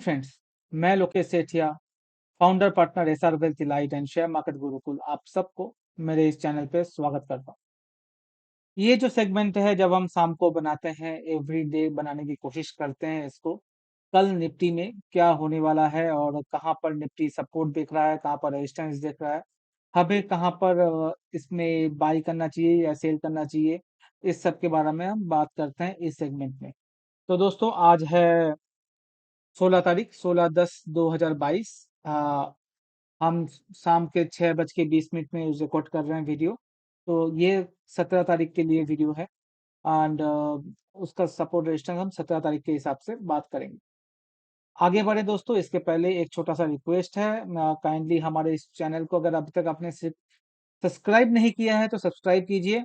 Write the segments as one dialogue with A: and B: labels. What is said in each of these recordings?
A: Friends, मैं Lokesh Sethia, founder partner SR wealth elite and share market Gurukul, आप सबको मेरे इस चैनल पे स्वागत करता हूँ। ये जो सेगमेंट है जब हम शाम को बनाते हैं, एवरी डे बनाने की कोशिश करते हैं इसको। कल निफ्टी में क्या होने वाला है और कहाँ पर निफ्टी सपोर्ट देख रहा है, कहाँ पर रेजिस्टेंस देख रहा है, हमें कहाँ पर इसमें बाई करना चाहिए या सेल करना चाहिए, इस सब के बारे में हम बात करते हैं इस सेगमेंट में। तो दोस्तों, आज है 16 तारीख, 16/10/2022। हम शाम के 6:20 में रिकॉर्ड कर रहे हैं वीडियो। तो ये 17 तारीख के लिए वीडियो है एंड उसका सपोर्ट रेजिस्टेंस हम 17 तारीख के हिसाब से बात करेंगे। आगे बढ़े दोस्तों, इसके पहले एक छोटा सा रिक्वेस्ट है। काइंडली हमारे इस चैनल को अगर अभी तक आपने सब्सक्राइब नहीं किया है तो सब्सक्राइब कीजिए,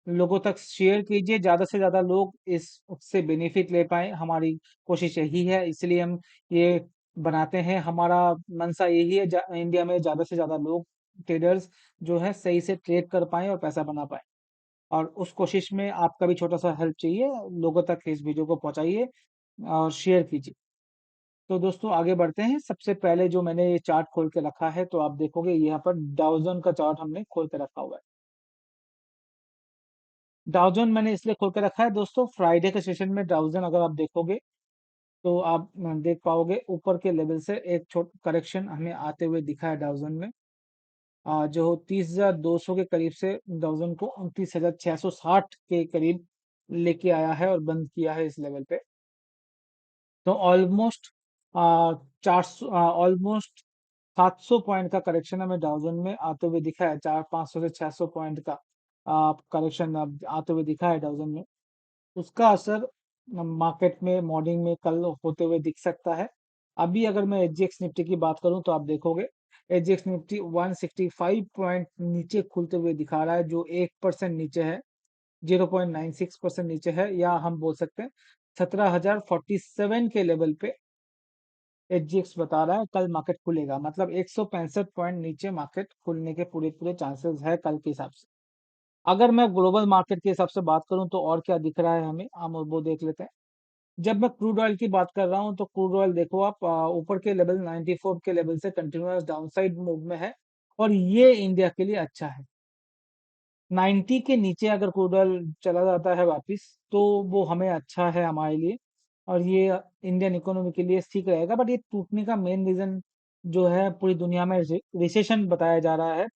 A: लोगों तक शेयर कीजिए, ज़्यादा से ज़्यादा लोग इस उससे बेनिफिट ले पाएँ। हमारी कोशिश यही है, इसलिए हम ये बनाते हैं। हमारा मंशा यही है, इंडिया में ज़्यादा से ज़्यादा लोग, ट्रेडर्स जो है सही से ट्रेड कर पाएँ और पैसा बना पाएँ। और उस कोशिश में आपका भी छोटा सा हेल्प चाहिए, लोगों तक इस वीडियो को पहुंचाइए और शेयर कीजिए। तो दोस्तों, आगे बढ़ते हैं। सबसे पहले जो मैंने ये चार्ट खोल के रखा है, तो आप देखोगे यहाँ पर डाउजन का चार्ट हमने खोल के रखा हुआ है। डाउजन मैंने इसलिए खोल के रखा है दोस्तों, फ्राइडे के सेशन में डाउजन अगर आप देखोगे तो आप देख पाओगे ऊपर के लेवल से एक छोटा करेक्शन हमें आते हुए दिखा है डाउजन में। जो 30,200 के करीब से डाउजन को 29,660 के करीब लेके आया है और बंद किया है इस लेवल पे। तो ऑलमोस्ट 400 ऑलमोस्ट 700 पॉइंट का करेक्शन हमें डाउजन में आते हुए दिखा है। 400-500 से 600 पॉइंट का करेक्शन अब आते हुए दिखा है डाउजन में। उसका असर मार्केट में मॉर्निंग में कल होते हुए दिख सकता है। अभी अगर मैं एचजीएक्स निफ्टी की बात करूं तो आप देखोगे एचजीएक्स निफ्टी 165 पॉइंट नीचे खुलते हुए दिखा रहा है, जो 1% नीचे है, 0.96% नीचे है, या हम बोल सकते हैं 17,047 के लेवल पे एचजीएक्स बता रहा है कल मार्केट खुलेगा। मतलब 165 पॉइंट नीचे मार्केट खुलने के पूरे पूरे चांसेस है कल के हिसाब से। अगर मैं ग्लोबल मार्केट के हिसाब से बात करूं तो और क्या दिख रहा है हमें, हम वो देख लेते हैं। जब मैं क्रूड ऑयल की बात कर रहा हूं तो क्रूड ऑयल देखो आप, ऊपर के लेवल 94 के लेवल से कंटिन्यूअस डाउनसाइड मूव में है और ये इंडिया के लिए अच्छा है। 90 के नीचे अगर क्रूड ऑयल चला जाता है वापिस तो वो हमें अच्छा है हमारे लिए, और ये इंडियन इकोनॉमी के लिए ठीक रहेगा। बट ये टूटने का मेन रीजन जो है पूरी दुनिया में रिसेशन बताया जा रहा है।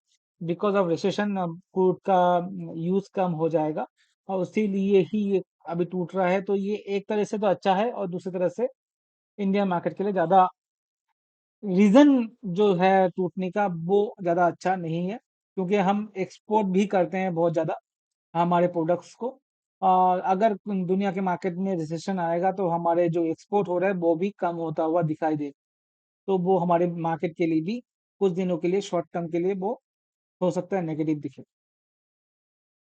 A: बिकॉज ऑफ रिसेशन क्रूड का यूज कम हो जाएगा और इसीलिए ही ये अभी टूट रहा है। तो ये एक तरह से तो अच्छा है और दूसरी तरह से इंडियन मार्केट के लिए ज्यादा रीजन जो है टूटने का वो ज्यादा अच्छा नहीं है, क्योंकि हम एक्सपोर्ट भी करते हैं बहुत ज्यादा हमारे प्रोडक्ट्स को। और अगर दुनिया के मार्केट में रिसेशन आएगा तो हमारे जो एक्सपोर्ट हो रहा है वो भी कम होता हुआ दिखाई दे, तो वो हमारे मार्केट के लिए भी कुछ दिनों के लिए, शॉर्ट टर्म के लिए वो हो सकता है नेगेटिव दिखे।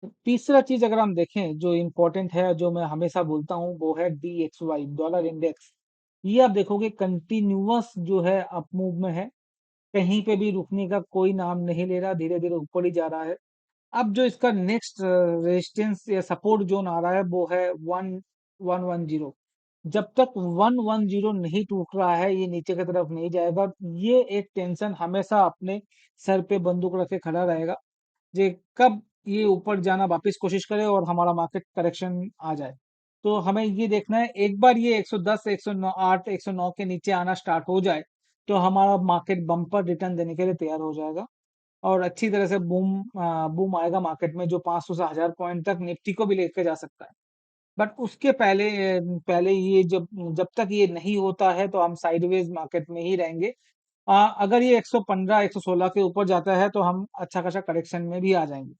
A: तो तीसरा चीज अगर हम देखें जो इम्पोर्टेंट है, जो मैं हमेशा बोलता हूँ, वो है DXY, डॉलर इंडेक्स। ये आप देखोगे कंटिन्यूअस जो है अप मूव में है, कहीं पे भी रुकने का कोई नाम नहीं ले रहा, धीरे धीरे ऊपर ही जा रहा है। अब जो इसका नेक्स्ट रेजिस्टेंस या सपोर्ट जोन आ रहा है वो है 1110। जब तक 110 नहीं टूट रहा है ये नीचे की तरफ नहीं जाएगा। ये एक टेंशन हमेशा अपने सर पे बंदूक रख के खड़ा रहेगा, जे कब ये ऊपर जाना वापस कोशिश करे और हमारा मार्केट करेक्शन आ जाए। तो हमें ये देखना है, एक बार ये 110, 109, 8, 109 के नीचे आना स्टार्ट हो जाए तो हमारा मार्केट बम्पर रिटर्न देने के लिए तैयार हो जाएगा और अच्छी तरह से बूम बूम आएगा मार्केट में, जो 500 से 1000 पॉइंट तक निफ्टी को भी लेकर जा सकता है। बट उसके पहले पहले ये जब जब तक ये नहीं होता है तो हम साइडवेज मार्केट में ही रहेंगे। अगर ये 115 116 के ऊपर जाता है तो हम अच्छा खासा करेक्शन में भी आ जाएंगे।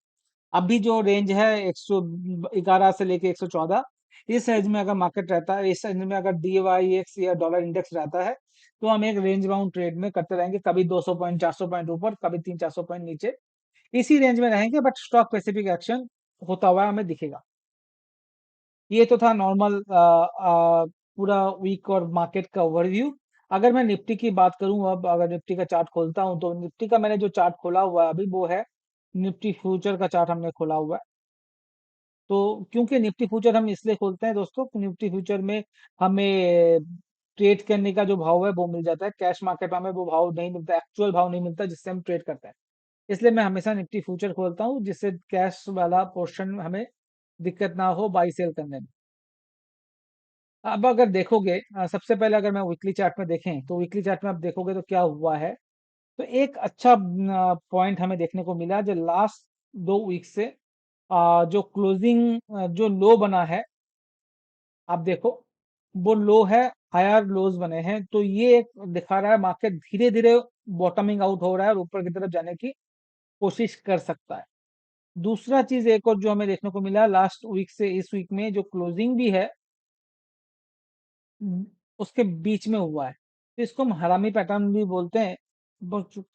A: अभी जो रेंज है 111 से लेके 114, इस रेंज में अगर मार्केट रहता है, इस रेंज में अगर DYX या डॉलर इंडेक्स रहता है तो हम एक रेंज बाउंड ट्रेड में करते रहेंगे, कभी 200 पॉइंट 400 पॉइंट ऊपर, कभी 300-400 पॉइंट नीचे, इसी रेंज में रहेंगे। बट स्टॉक स्पेसिफिक एक्शन होता हुआ हमें दिखेगा। ये तो था नॉर्मल पूरा वीक और मार्केट का ओवरव्यू। अगर मैं निफ्टी की बात करूं, अब अगर निफ्टी का चार्ट खोलता हूं तो निफ्टी का मैंने जो चार्ट खोला हुआ है अभी वो है निफ्टी फ्यूचर का चार्ट हमने खोला हुआ है। तो क्योंकि निफ्टी फ्यूचर हम इसलिए खोलते हैं दोस्तों, निफ्टी फ्यूचर में हमें ट्रेड करने का जो भाव है वो मिल जाता है। कैश मार्केट में हमें वो भाव नहीं मिलता, एक्चुअल भाव नहीं मिलता जिससे हम ट्रेड करते हैं। इसलिए मैं हमेशा निफ्टी फ्यूचर खोलता हूँ, जिससे कैश वाला पोर्शन हमें दिक्कत ना हो बाई सेल करने में। अब अगर देखोगे, सबसे पहले अगर मैं वीकली चार्ट में देखें, तो वीकली चार्ट में आप देखोगे तो क्या हुआ है। तो एक अच्छा पॉइंट हमें देखने को मिला, जो लास्ट 2 वीक से जो क्लोजिंग जो लो बना है, आप देखो वो लो है, हायर लोज बने हैं। तो ये एक दिखा रहा है मार्केट धीरे धीरे बॉटमिंग आउट हो रहा है और ऊपर की तरफ जाने की कोशिश कर सकता है। दूसरा चीज एक और जो हमें देखने को मिला लास्ट वीक से इस वीक में, जो क्लोजिंग भी है उसके बीच में हुआ है, तो इसको हम हरामी पैटर्न भी बोलते हैं।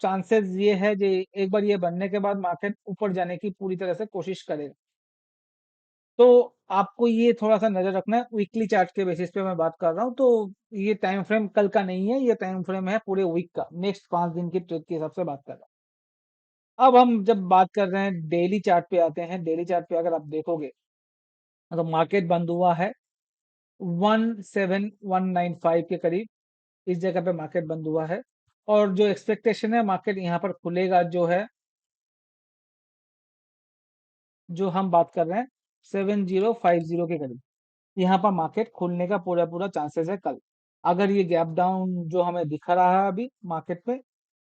A: चांसेस ये है कि एक बार ये बनने के बाद मार्केट ऊपर जाने की पूरी तरह से कोशिश करेगा। तो आपको ये थोड़ा सा नजर रखना है, वीकली चार्ट के बेसिस पे मैं बात कर रहा हूँ। तो ये टाइम फ्रेम कल का नहीं है, ये टाइम फ्रेम है पूरे वीक का, नेक्स्ट 5 दिन की ट्रेड के हिसाब से बात कर रहा हूँ। अब हम जब बात कर रहे हैं डेली चार्ट पे आते हैं, डेली चार्ट पे अगर आप देखोगे तो मार्केट बंद हुआ है 17195 के करीब, इस जगह पे मार्केट बंद हुआ है। और जो एक्सपेक्टेशन है मार्केट यहाँ पर खुलेगा, जो है जो हम बात कर रहे हैं 7050 के करीब, यहाँ पर मार्केट खुलने का पूरा पूरा चांसेस है कल। अगर ये गैप डाउन जो हमें दिख रहा है अभी मार्केट में,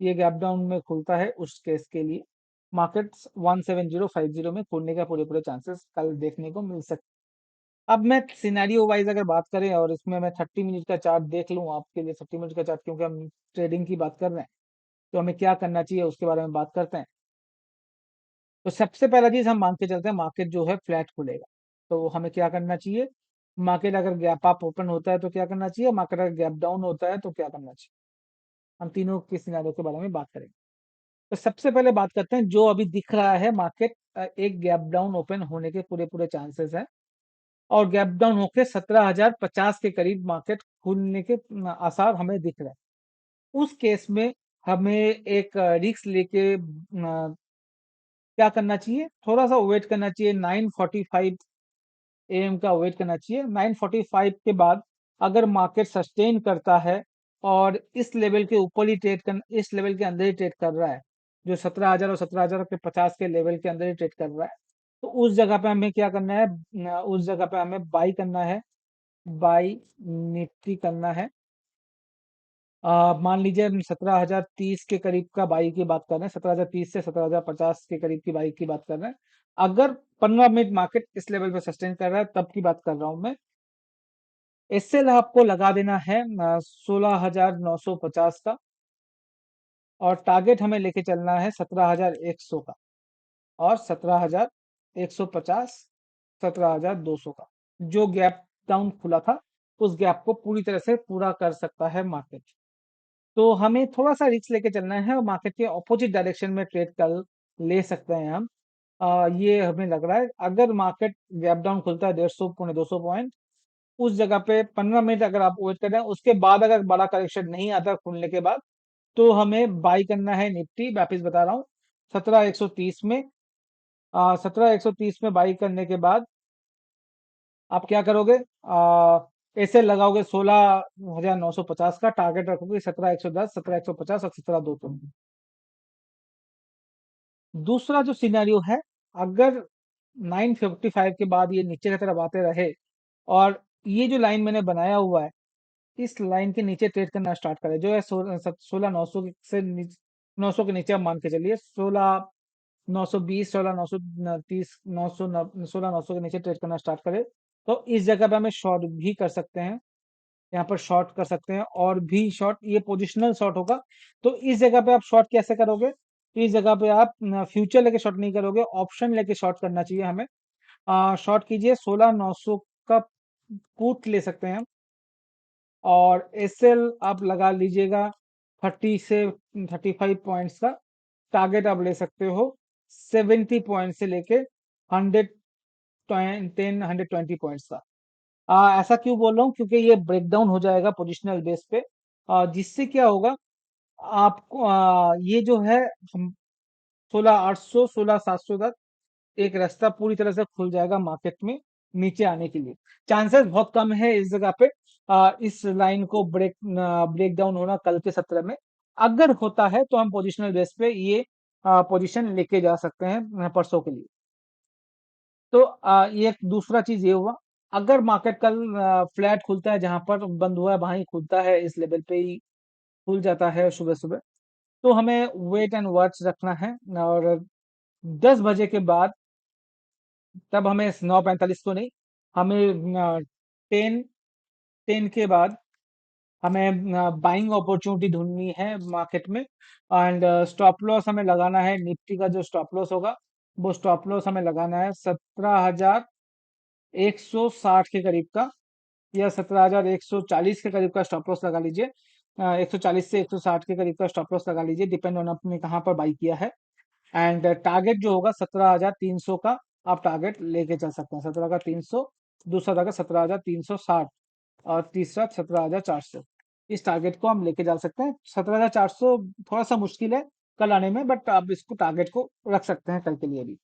A: ये गैप डाउन में खुलता है, उस केस के लिए मार्केट 17050 में खुलने का पूरे पूरे चांसेस कल देखने को मिल सकते। अब मैं सिनेरियो वाइज अगर बात करें और इसमें मैं 30 मिनट का चार्ट देख लूं आपके लिए, 30 मिनट का चार्ट, क्योंकि हम ट्रेडिंग की बात कर रहे हैं तो हमें क्या करना चाहिए उसके बारे में बात करते हैं। तो सबसे पहला चीज हम मान के चलते हैं मार्केट जो है फ्लैट खुलेगा। तो हमें क्या करना चाहिए, मार्केट अगर गैप अप ओपन होता है तो क्या करना चाहिए, मार्केट अगर गैप डाउन होता है तो क्या करना चाहिए, हम तीनों के सिनेरियो के बारे में बात करेंगे। तो सबसे पहले बात करते हैं जो अभी दिख रहा है मार्केट, एक गैप डाउन ओपन होने के पूरे पूरे चांसेस है, और गैप डाउन होके 17,050 के करीब मार्केट खुलने के आसार हमें दिख रहे हैं। उस केस में हमें एक रिस्क लेके क्या करना चाहिए, थोड़ा सा वेट करना चाहिए, 9:45 AM का वेट करना चाहिए। 9:45 के बाद अगर मार्केट सस्टेन करता है और इस लेवल के ऊपर ही ट्रेड कर, इस लेवल के अंदर ही ट्रेड कर रहा है, जो 17,000 और 17,050 के लेवल के अंदर ही ट्रेड कर रहा है, तो उस जगह पे हमें क्या करना है, उस जगह पे हमें बाई करना है, बाई निफ्टी करना है। मान लीजिए हम 17,030 के करीब का बाई की बात कर रहे हैं, 17,030 से 17,050 के करीब की बाई की बात कर रहे हैं। अगर 15 मिनट मार्केट इस लेवल पे सस्टेन कर रहा है तब की बात कर रहा हूं मैं। एसएल आपको लगा देना है 16,950 का, और टारगेट हमें लेके चलना है 17,100 का, और 17,150, 17,200 का। जो गैप डाउन खुला था उस गैप को पूरी तरह से पूरा कर सकता है मार्केट। तो हमें थोड़ा सा रिस्क लेके चलना है और मार्केट के ऑपोजिट डायरेक्शन में ट्रेड कर ले सकते हैं हम। ये हमें लग रहा है अगर मार्केट गैप डाउन खुलता है 150 पौने 200 पॉइंट, उस जगह पे 15 मिनट अगर आप वेट कर रहे हैं, उसके बाद अगर बड़ा करेक्शन नहीं आता खुलने के बाद, तो हमें बाई करना है निफ्टी, वापिस बता रहा हूँ 17,130 में। 17,130 में बाई करने के बाद आप क्या करोगे, ऐसे लगाओगे 16,950 का, टारगेट रखोगे 17,110, 17,150 और 17,200। दूसरा जो सिनेरियो है, अगर 9:55 के बाद ये नीचे की तरफ आते रहे और ये जो लाइन मैंने बनाया हुआ है, इस लाइन के नीचे ट्रेड करना स्टार्ट करे, जो है 16,900 से 900 के नीचे आप मान के चलिए, 16,920, 16,930, 900, 16,900 के नीचे ट्रेड करना स्टार्ट करे, तो इस जगह पे हमें शॉर्ट भी कर सकते हैं, यहाँ पर शॉर्ट कर सकते हैं, और भी शॉर्ट, ये पोजिशनल शॉर्ट होगा। तो इस जगह पे आप शॉर्ट कैसे करोगे, इस जगह पे आप फ्यूचर लेके शॉर्ट नहीं करोगे, ऑप्शन लेके शॉर्ट करना चाहिए हमें। शॉर्ट कीजिए 16,900 का पुट ले सकते हैं हम, और एसएल आप लगा लीजिएगा 30 से 35 पॉइंट्स का। टारगेट आप ले सकते हो 70 पॉइंट से लेके 110 120 पॉइंट्स का। ऐसा क्यों बोल रहा हूँ, क्योंकि ये ब्रेकडाउन हो जाएगा पोजिशनल बेस पे, जिससे क्या होगा आपको, ये जो है हम 16,800 16,700 तक एक रास्ता पूरी तरह से खुल जाएगा मार्केट में नीचे आने के लिए। चांसेस बहुत कम है इस जगह पे, इस लाइन को ब्रेक डाउन होना कल के सत्र में। अगर होता है तो हम पोजिशनल बेस पे ये पोजीशन लेके जा सकते हैं परसों के लिए। तो ये एक दूसरा चीज ये हुआ। अगर मार्केट कल फ्लैट खुलता है, जहां पर बंद हुआ है वहां ही खुलता है, इस लेवल पे ही खुल जाता है सुबह सुबह, तो हमें वेट एंड वॉच रखना है। और 10 बजे के बाद, तब हमें 9:45 को नहीं, हमें 10 के बाद हमें बाइंग अपॉर्चुनिटी ढूंढनी है मार्केट में। एंड स्टॉप लॉस हमें लगाना है, निफ्टी का जो स्टॉप लॉस होगा वो स्टॉप लॉस हमें लगाना है 17,160 के करीब का, या 17,140 के करीब का स्टॉप लॉस लगा लीजिए। 140 से 160 के करीब का स्टॉप लॉस लगा लीजिए, डिपेंड ऑन आपने कहाँ पर बाई किया है। एंड टारगेट जो होगा 17,300 का आप टारगेट लेके चल सकते हैं। 17,300, दूसरा टारगेट 17,360, और तीसरा 17,400। इस टारगेट को हम लेके जा सकते हैं। 17,400 थोड़ा सा मुश्किल है कल आने में, बट आप इसको टारगेट को रख सकते हैं कल के लिए भी।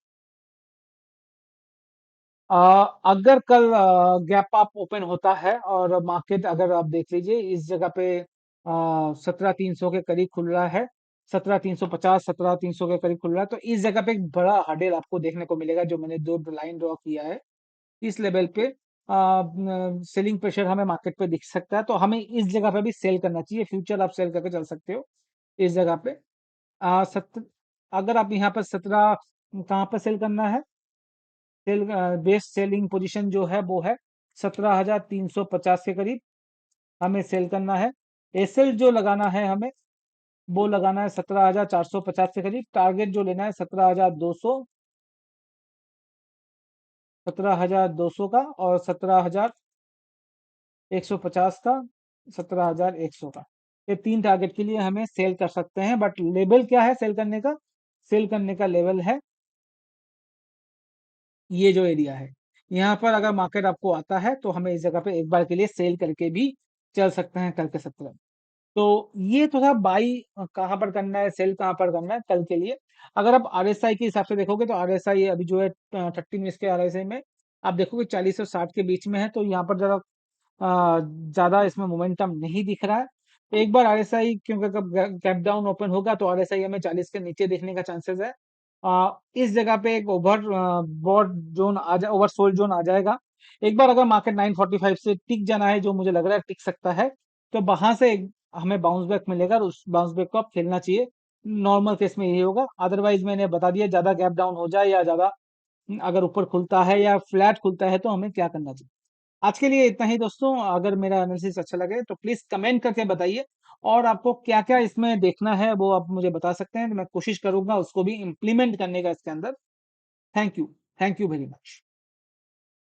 A: अगर कल गैप अप ओपन होता है और मार्केट, अगर आप देख लीजिए इस जगह पे 17,300 के करीब खुल रहा है, 17,350, 17,300 के करीब खुल रहा है, तो इस जगह पे एक बड़ा हर्डल आपको देखने को मिलेगा, जो मैंने दो लाइन ड्रॉ किया है इस लेवल पे। सेलिंग प्रेशर हमें मार्केट पे दिख सकता है, तो हमें इस जगह पे भी सेल करना चाहिए। फ्यूचर आप सेल करके चल सकते हो इस जगह पे। आ, सत, अगर आप यहाँ पर 17, कहाँ पर सेल करना है, सेल बेस्ट सेलिंग पोजीशन जो है वो है 17,350 के करीब हमें सेल करना है। एसएल जो लगाना है हमें, वो लगाना है 17,450 के करीब। टारगेट जो लेना है 17,200, 17,200 का, और 17,150 का, 17,100 का। ये तीन टारगेट के लिए हमें सेल कर सकते हैं, बट लेवल क्या है सेल करने का? सेल करने का लेवल है ये जो एरिया है। यहाँ पर अगर मार्केट आपको आता है तो हमें इस जगह पे एक बार के लिए सेल करके भी चल सकते हैं कल के सत्र में। तो ये तो था बाई कहाँ पर करना है, सेल कहाँ पर करना है कल के लिए। अगर आप आरएसआई के हिसाब से देखोगे तो आरएसआई अभी जो है 30 मिनट के आरएसआई में आप देखोगे 40 और 60 के बीच में है, तो यहाँ पर जरा ज्यादा इसमें मोमेंटम नहीं दिख रहा है। तो एक बार आरएसआई, क्योंकि अगर गैप डाउन ओपन होगा तो आरएसआई हमें 40 के नीचे देखने का चांसेस है। इस जगह पे एक बॉट जोन आ जा ओवरसोल्ड जोन आ जाएगा। एक बार अगर मार्केट 945 से टिक जाना है, जो मुझे लग रहा है टिक सकता है, तो वहां से हमें बाउंस बैक मिलेगा, और उस बाउंस बैक को आप खेलना चाहिए। नॉर्मल केस में यही होगा। अदरवाइज मैंने बता दिया, ज्यादा गैप डाउन हो जाए या ज्यादा अगर ऊपर खुलता है या फ्लैट खुलता है तो हमें क्या करना चाहिए। आज के लिए इतना ही दोस्तों। अगर मेरा एनालिसिस अच्छा लगे तो प्लीज कमेंट करके बताइए, और आपको क्या क्या इसमें देखना है वो आप मुझे बता सकते हैं, तो मैं कोशिश करूंगा उसको भी इम्प्लीमेंट करने का इसके अंदर। Thank you. Thank you very much.